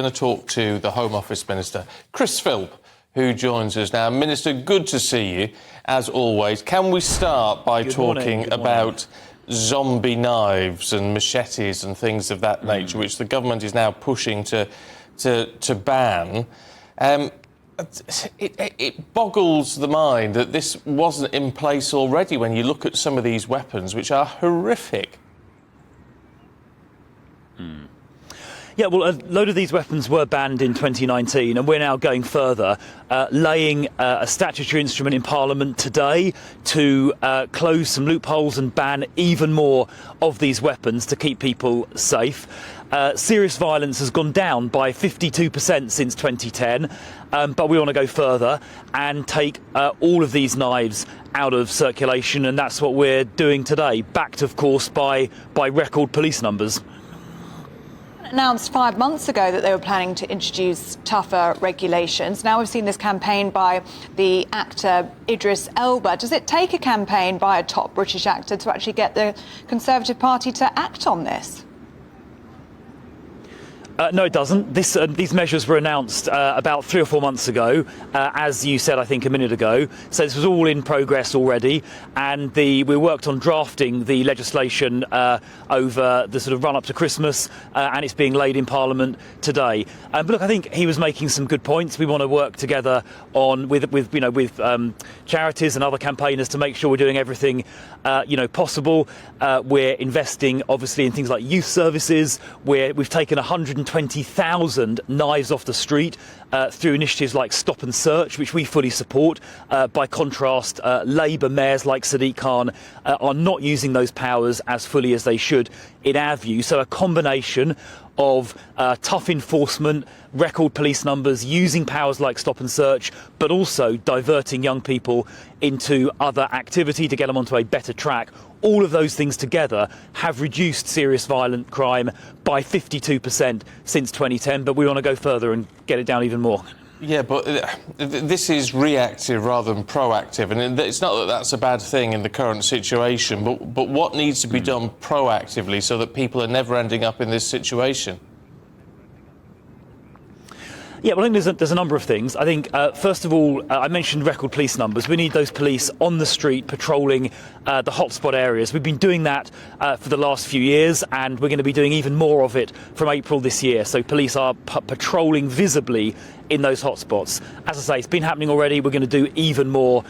going to talk to the Home Office Minister, Chris Philp, who joins us now. Minister, good to see you, as always. Can we start by talking about zombie knives and machetes and things of that nature, which the government is now pushing to ban? It boggles the mind that this wasn't in place already when you look at some of these weapons, which are horrific. Yeah, well, a load of these weapons were banned in 2019, and we're now going further, laying a statutory instrument in Parliament today to close some loopholes and ban even more of these weapons to keep people safe. Serious violence has gone down by 52% since 2010, but we want to go further and take all of these knives out of circulation, and that's what we're doing today, backed, of course, by record police numbers. Announced 5 months ago that they were planning to introduce tougher regulations. Now we've seen this campaign by the actor Idris Elba. Does it take a campaign by a top British actor to actually get the Conservative Party to act on this? No, it doesn't. These measures were announced about 3 or 4 months ago, as you said, I think, a minute ago. So this was all in progress already, and we worked on drafting the legislation over the sort of run-up to Christmas, and it's being laid in Parliament today. But look, I think he was making some good points. We want to work together with charities and other campaigners to make sure we're doing everything possible. We're investing, obviously, in things like youth services, where we've taken 120,000 knives off the street through initiatives like Stop and Search, which we fully support. By contrast, Labour mayors like Sadiq Khan are not using those powers as fully as they should, in our view. So a combination of tough enforcement, record police numbers, using powers like Stop and Search, but also diverting young people into other activity to get them onto a better track. All of those things together have reduced serious violent crime by 52% since 2010, but we want to go further and get it down even more. Yeah, but this is reactive rather than proactive, and it's not that that's a bad thing in the current situation, but what needs to be done proactively so that people are never ending up in this situation? Yeah, well, I think there's a number of things. I think, first of all, I mentioned record police numbers. We need those police on the street patrolling the hotspot areas. We've been doing that for the last few years, and we're going to be doing even more of it from April this year. So police are patrolling visibly in those hotspots. As I say, it's been happening already. We're going to do even more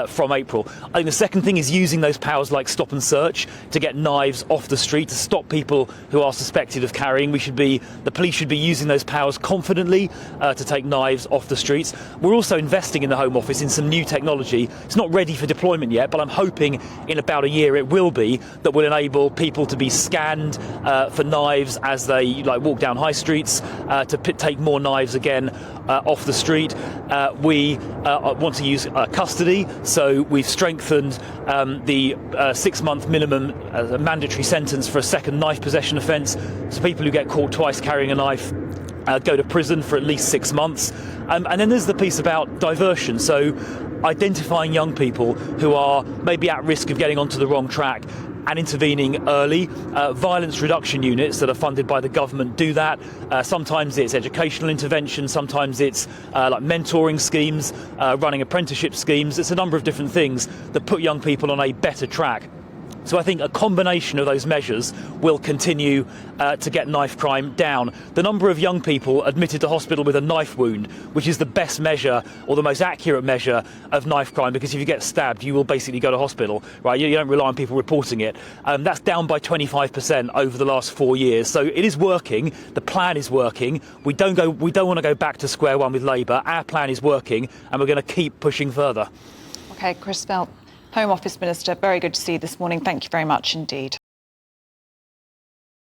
from April. I think the second thing is using those powers like Stop and Search to get knives off the street, to stop people who are suspected of carrying. The police should be using those powers confidently to take knives off the streets. We're also investing in the Home Office in some new technology. It's not ready for deployment yet, but I'm hoping in about a year it will be, that will enable people to be scanned for knives as they walk down high streets, to take more knives again off the street. We want to use custody, so we've strengthened the 6-month minimum mandatory sentence for a second knife possession offence. So people who get caught twice carrying a knife go to prison for at least 6 months. And then there's the piece about diversion, so identifying young people who are maybe at risk of getting onto the wrong track and intervening early. Violence reduction units that are funded by the government do that. Sometimes it's educational intervention, sometimes it's like mentoring schemes, running apprenticeship schemes. It's a number of different things that put young people on a better track. So I think a combination of those measures will continue to get knife crime down. The number of young people admitted to hospital with a knife wound, which is the best measure or the most accurate measure of knife crime, because if you get stabbed, you will basically go to hospital, right? You don't rely on people reporting it. That's down by 25% over the last 4 years. So it is working. The plan is working. We don't want to go back to square one with Labour. Our plan is working, and we're going to keep pushing further. OK, Chris Philp, Home Office Minister, very good to see you this morning. Thank you very much indeed.